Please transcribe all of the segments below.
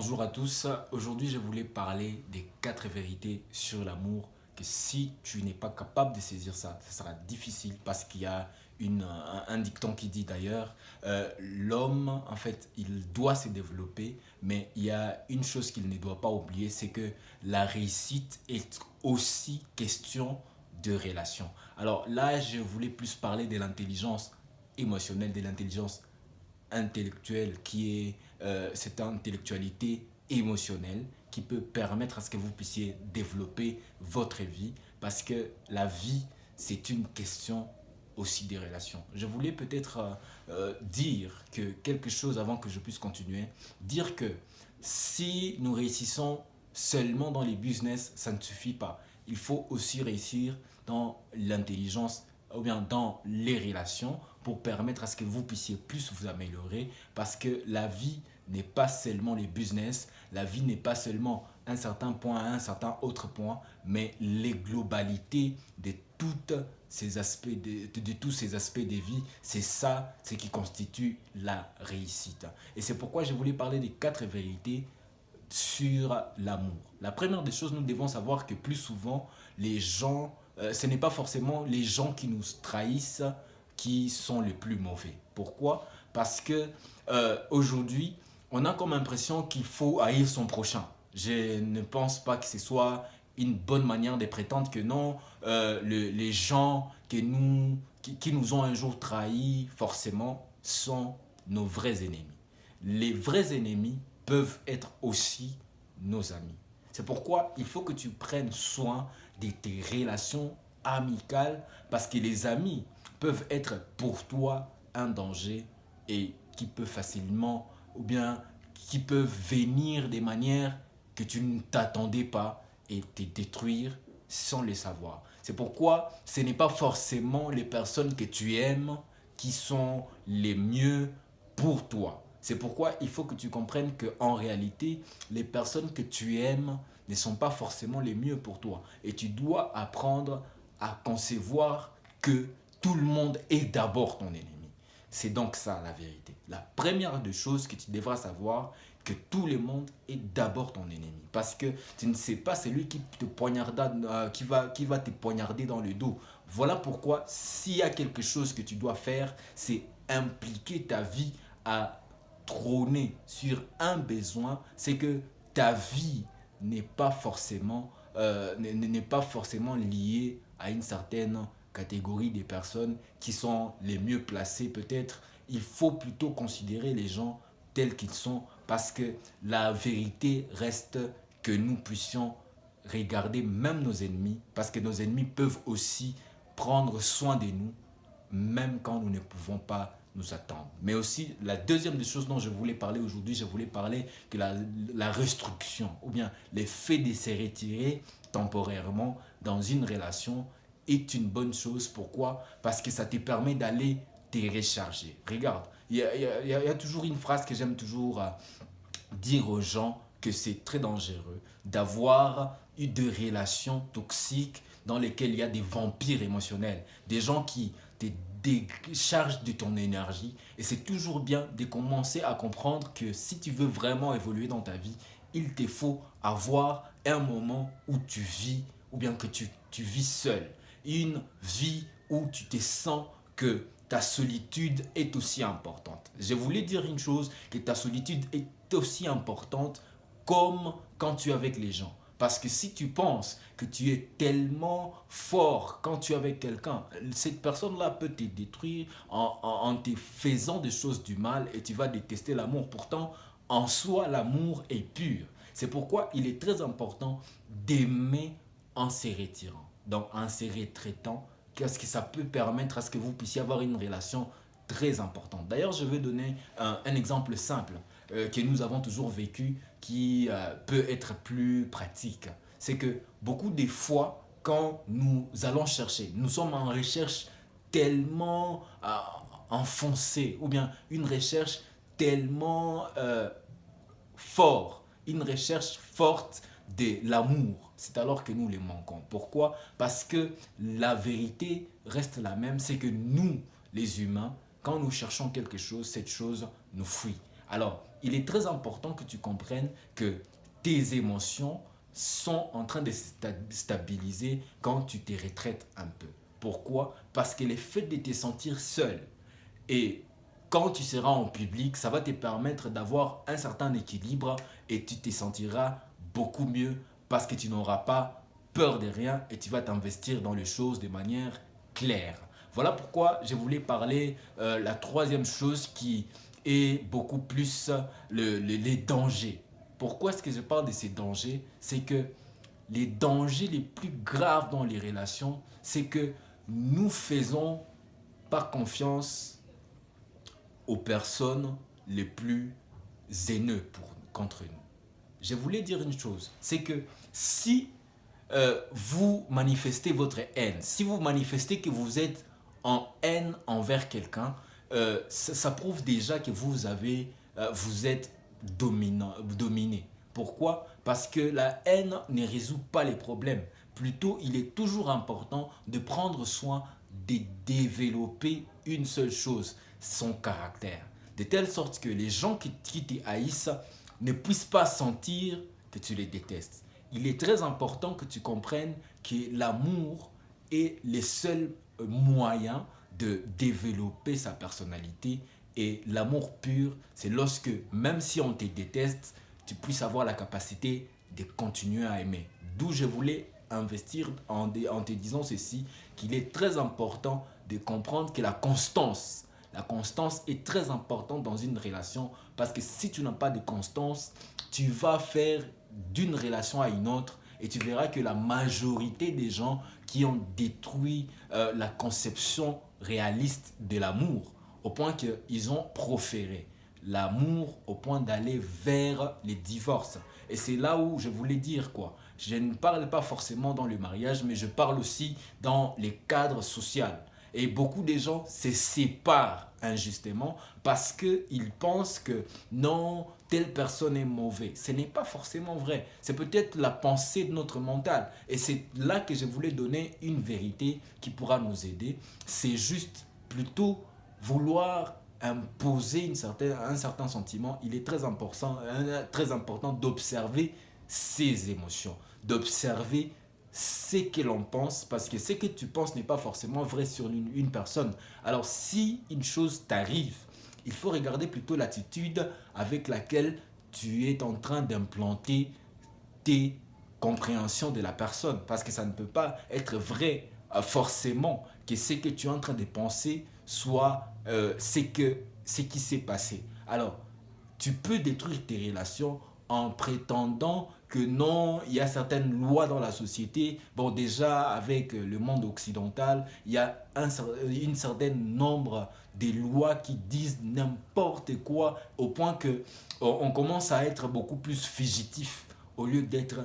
Bonjour à tous, aujourd'hui je voulais parler des 4 vérités sur l'amour que si tu n'es pas capable de saisir ça, ça sera difficile parce qu'il y a un dicton qui dit d'ailleurs, l'homme en fait il doit se développer mais il y a une chose qu'il ne doit pas oublier, c'est que la réussite est aussi question de relation. Alors là je voulais plus parler de l'intelligence émotionnelle, de l'intelligence intellectuelle qui est cette intellectualité émotionnelle qui peut permettre à ce que vous puissiez développer votre vie parce que la vie c'est une question aussi des relations. Je voulais peut-être dire que quelque chose avant que je puisse continuer, dire que si nous réussissons seulement dans les business, ça ne suffit pas. Il faut aussi réussir dans l'intelligence ou bien dans les relations pour permettre à ce que vous puissiez plus vous améliorer parce que la vie n'est pas seulement les business, la vie n'est pas seulement un certain point à un certain autre point, mais les globalités de toutes ces aspects de tous ces aspects de vie, c'est ça ce qui constitue la réussite. Et c'est pourquoi je voulais parler des 4 vérités sur l'amour. La première des choses, nous devons savoir que plus souvent, les gens, ce n'est pas forcément les gens qui nous trahissent qui sont les plus mauvais. Pourquoi? Parce que aujourd'hui, on a comme impression qu'il faut haïr son prochain. Je ne pense pas que ce soit une bonne manière de prétendre que non, les gens qui nous ont un jour trahis, forcément, sont nos vrais ennemis. Les vrais ennemis peuvent être aussi nos amis. C'est pourquoi il faut que tu prennes soin de tes relations amicales parce que les amis peuvent être pour toi un danger et qui peut facilement ou bien qui peuvent venir des manières que tu ne t'attendais pas et te détruire sans le savoir. C'est pourquoi ce n'est pas forcément les personnes que tu aimes qui sont les mieux pour toi. C'est pourquoi il faut que tu comprennes qu'en réalité, les personnes que tu aimes ne sont pas forcément les mieux pour toi. Et tu dois apprendre à concevoir que tout le monde est d'abord ton ennemi. C'est donc ça la vérité. La première des choses que tu devras savoir, que tout le monde est d'abord ton ennemi. Parce que tu ne sais pas celui qui te poignarda, qui va te poignarder dans le dos. Voilà pourquoi s'il y a quelque chose que tu dois faire, c'est impliquer ta vie à trôner sur un besoin, c'est que ta vie n'est pas forcément n'est pas forcément liée à une certaine catégorie des personnes qui sont les mieux placées peut-être. Il faut plutôt considérer les gens tels qu'ils sont parce que la vérité reste que nous puissions regarder même nos ennemis parce que nos ennemis peuvent aussi prendre soin de nous même quand nous ne pouvons pas nous attendre. Mais aussi, la deuxième des choses dont je voulais parler aujourd'hui, je voulais parler que la restriction ou bien le fait de se retirer temporairement dans une relation est une bonne chose. Pourquoi? Parce que ça te permet d'aller te recharger. Regarde, il y a toujours une phrase que j'aime toujours dire aux gens que c'est très dangereux d'avoir eu des relations toxiques dans lesquelles il y a des vampires émotionnels, des gens qui te déchargent de ton énergie. Et c'est toujours bien de commencer à comprendre que si tu veux vraiment évoluer dans ta vie, il te faut avoir un moment où tu vis ou bien que tu vis seul. Une vie où tu te sens que ta solitude est aussi importante. Je voulais dire une chose, que ta solitude est aussi importante comme quand tu es avec les gens. Parce que si tu penses que tu es tellement fort quand tu es avec quelqu'un, cette personne-là peut te détruire en te faisant des choses du mal et tu vas détester l'amour. Pourtant, en soi, l'amour est pur. C'est pourquoi il est très important d'aimer en se retirant. Donc en se retraitant, qu'est-ce que ça peut permettre à ce que vous puissiez avoir une relation très importante. D'ailleurs, je vais donner un exemple simple que nous avons toujours vécu qui peut être plus pratique. C'est que beaucoup des fois, quand nous allons chercher, nous sommes en recherche tellement enfoncée ou bien une recherche tellement fort, une recherche forte de l'amour. C'est alors que nous les manquons. Pourquoi? Parce que la vérité reste la même, c'est que nous, les humains, quand nous cherchons quelque chose, cette chose nous fuit. Alors, il est très important que tu comprennes que tes émotions sont en train de stabiliser quand tu te retraites un peu. Pourquoi? Parce que le fait de te sentir seul et quand tu seras en public, ça va te permettre d'avoir un certain équilibre et tu te sentiras beaucoup mieux parce que tu n'auras pas peur de rien et tu vas t'investir dans les choses de manière claire. Voilà pourquoi je voulais parler la troisième chose qui est beaucoup plus les dangers. Pourquoi est-ce que je parle de ces dangers? C'est que les dangers les plus graves dans les relations, c'est que nous faisons pas confiance aux personnes les plus haineux contre nous. Je voulais dire une chose, c'est que si vous manifestez votre haine, si vous manifestez que vous êtes en haine envers quelqu'un, ça prouve déjà que vous êtes dominé. Pourquoi? Parce que la haine ne résout pas les problèmes. Plutôt, il est toujours important de prendre soin de développer une seule chose, son caractère. De telle sorte que les gens qui te haïssent ne puissent pas sentir que tu les détestes. Il est très important que tu comprennes que l'amour est le seul moyen de développer sa personnalité. Et l'amour pur, c'est lorsque, même si on te déteste, tu puisses avoir la capacité de continuer à aimer. D'où je voulais investir en te disant ceci, qu'il est très important de comprendre que la constance est très importante dans une relation parce que si tu n'as pas de constance, tu vas faire d'une relation à une autre et tu verras que la majorité des gens qui ont détruit la conception réaliste de l'amour au point qu'ils ont proféré l'amour au point d'aller vers les divorces. Et c'est là où je voulais dire quoi. Je ne parle pas forcément dans le mariage, mais je parle aussi dans les cadres sociaux. Et beaucoup de gens se séparent injustement parce qu'ils pensent que non, telle personne est mauvaise. Ce n'est pas forcément vrai. C'est peut-être la pensée de notre mental. Et c'est là que je voulais donner une vérité qui pourra nous aider. C'est juste plutôt vouloir imposer un certain sentiment. Il est très important d'observer ses émotions, d'observer ce que l'on pense, parce que ce que tu penses n'est pas forcément vrai sur une personne. Alors si une chose t'arrive, il faut regarder plutôt l'attitude avec laquelle tu es en train d'implanter tes compréhensions de la personne, parce que ça ne peut pas être vrai forcément que ce que tu es en train de penser soit ce qui s'est passé. Alors, tu peux détruire tes relations en prétendant que non, il y a certaines lois dans la société. Bon, déjà, avec le monde occidental, il y a une certaine nombre de lois qui disent n'importe quoi au point que on commence à être beaucoup plus fugitif au lieu d'être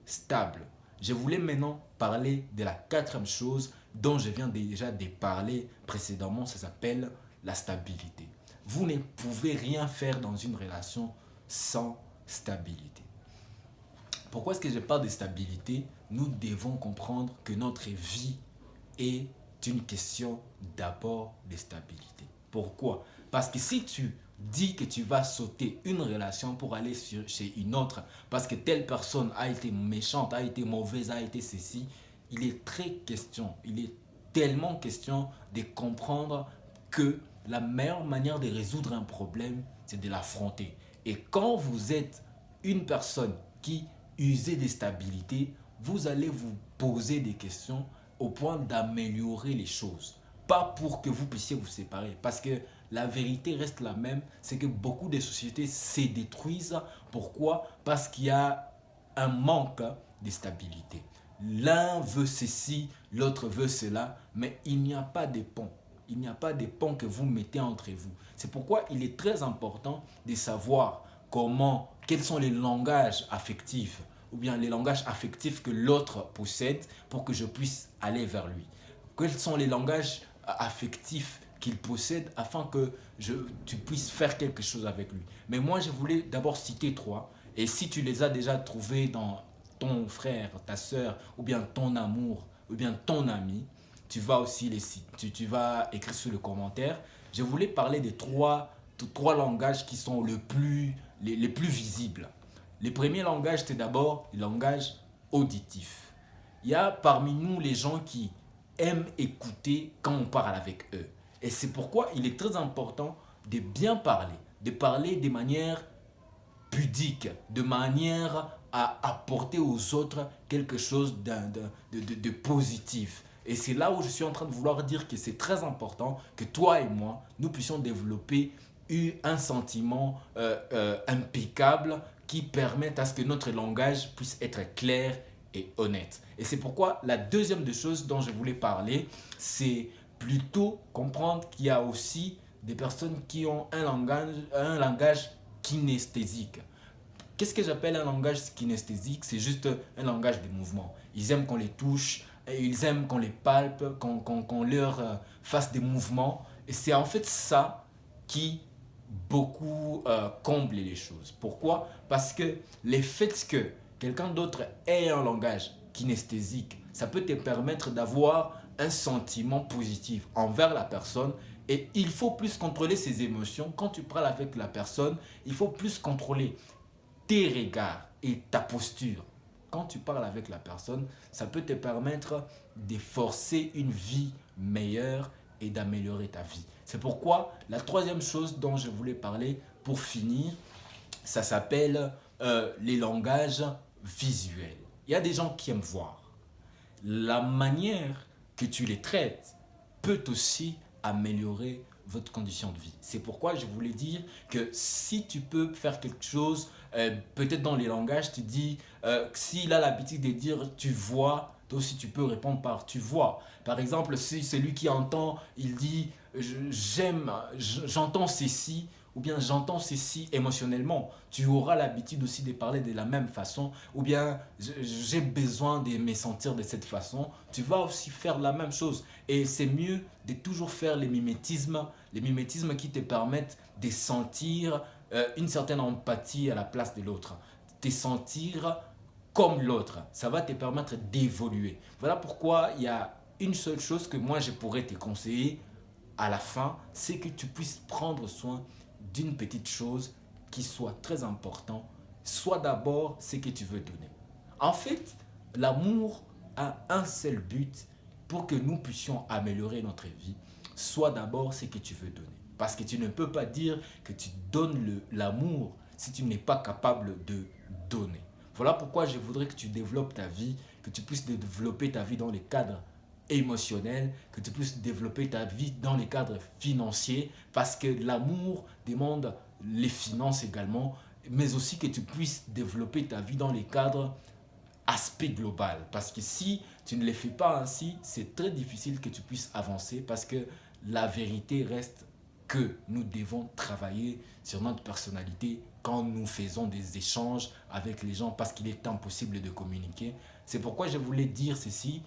stable. Je voulais maintenant parler de la quatrième chose dont je viens déjà de parler précédemment, ça s'appelle la stabilité. Vous ne pouvez rien faire dans une relation sans stabilité. Pourquoi est-ce que je parle de stabilité? Nous devons comprendre que notre vie est une question d'abord de stabilité. Pourquoi? Parce que si tu dis que tu vas sauter une relation pour aller chez une autre, parce que telle personne a été méchante, a été mauvaise, a été ceci, il est il est tellement question de comprendre que la meilleure manière de résoudre un problème, c'est de l'affronter. Et quand vous êtes une personne qui use des stabilités, vous allez vous poser des questions au point d'améliorer les choses. Pas pour que vous puissiez vous séparer. Parce que la vérité reste la même, c'est que beaucoup de sociétés se détruisent. Pourquoi? Parce qu'il y a un manque de stabilité. L'un veut ceci, l'autre veut cela, mais il n'y a pas de pont. Il n'y a pas de pont que vous mettez entre vous. C'est pourquoi il est très important de savoir quels sont les langages affectifs ou bien les langages affectifs que l'autre possède pour que je puisse aller vers lui. Quels sont les langages affectifs qu'il possède afin que tu puisses faire quelque chose avec lui. Mais moi, je voulais d'abord citer trois. Et si tu les as déjà trouvés dans ton frère, ta soeur, ou bien ton amour, ou bien ton ami, tu vas aussi tu vas écrire sur le commentaire. Je voulais parler des trois trois langages qui sont les plus visibles. Les premiers langages, c'est d'abord le langage auditif. Il y a parmi nous les gens qui aiment écouter quand on parle avec eux. Et c'est pourquoi il est très important de bien parler, de parler de manière pudique, de manière à apporter aux autres quelque chose de positif. Et c'est là où je suis en train de vouloir dire que c'est très important que toi et moi, nous puissions développer un sentiment impeccable qui permette à ce que notre langage puisse être clair et honnête. Et c'est pourquoi la deuxième des choses dont je voulais parler, c'est plutôt comprendre qu'il y a aussi des personnes qui ont un langage kinesthésique. Qu'est-ce que j'appelle un langage kinesthésique? C'est juste un langage de mouvement. Ils aiment qu'on les touche, ils aiment qu'on les palpe, qu'on leur fasse des mouvements. Et c'est en fait ça qui beaucoup comble les choses. Pourquoi? Parce que le fait que quelqu'un d'autre ait un langage kinesthésique, ça peut te permettre d'avoir un sentiment positif envers la personne. Et il faut plus contrôler ses émotions. Quand tu parles avec la personne, il faut plus contrôler tes regards et ta posture. Quand tu parles avec la personne, ça peut te permettre de forcer une vie meilleure et d'améliorer ta vie. C'est pourquoi la troisième chose dont je voulais parler pour finir, ça s'appelle les langages visuels. Il y a des gens qui aiment voir. La manière que tu les traites peut aussi améliorer votre condition de vie. C'est pourquoi je voulais dire que si tu peux faire quelque chose, peut-être dans les langages, tu dis, s'il a l'habitude de dire tu vois, toi aussi tu peux répondre par tu vois. Par exemple, si celui qui entend, il dit j'aime, j'entends ceci, ou bien j'entends ceci émotionnellement. Tu auras l'habitude aussi de parler de la même façon, ou bien j'ai besoin de me sentir de cette façon. Tu vas aussi faire la même chose. Et c'est mieux de toujours faire les mimétismes qui te permettent de sentir une certaine empathie à la place de l'autre. De sentir comme l'autre. Ça va te permettre d'évoluer. Voilà pourquoi il y a une seule chose que moi je pourrais te conseiller à la fin, c'est que tu puisses prendre soin d'une petite chose qui soit très important, soit d'abord ce que tu veux donner. En fait, l'amour a un seul but pour que nous puissions améliorer notre vie, soit d'abord ce que tu veux donner. Parce que tu ne peux pas dire que tu donnes l'amour si tu n'es pas capable de donner. Voilà pourquoi je voudrais que tu développes ta vie, que tu puisses développer ta vie dans les cadres émotionnel, que tu puisses développer ta vie dans les cadres financiers, parce que l'amour demande les finances également, mais aussi que tu puisses développer ta vie dans les cadres aspect global. Parce que si tu ne les fais pas ainsi, c'est très difficile que tu puisses avancer, parce que la vérité reste que nous devons travailler sur notre personnalité quand nous faisons des échanges avec les gens, parce qu'il est impossible de communiquer. C'est pourquoi je voulais dire ceci.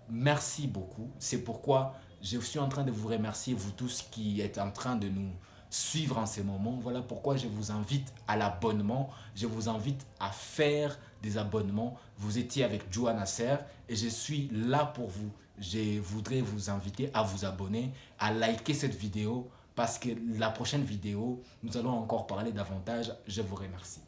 Merci beaucoup. C'est pourquoi je suis en train de vous remercier, vous tous qui êtes en train de nous suivre en ces moments. Voilà pourquoi je vous invite à l'abonnement. Je vous invite à faire des abonnements. Vous étiez avec Joua Nasser et je suis là pour vous. Je voudrais vous inviter à vous abonner, à liker cette vidéo parce que la prochaine vidéo, nous allons encore parler davantage. Je vous remercie.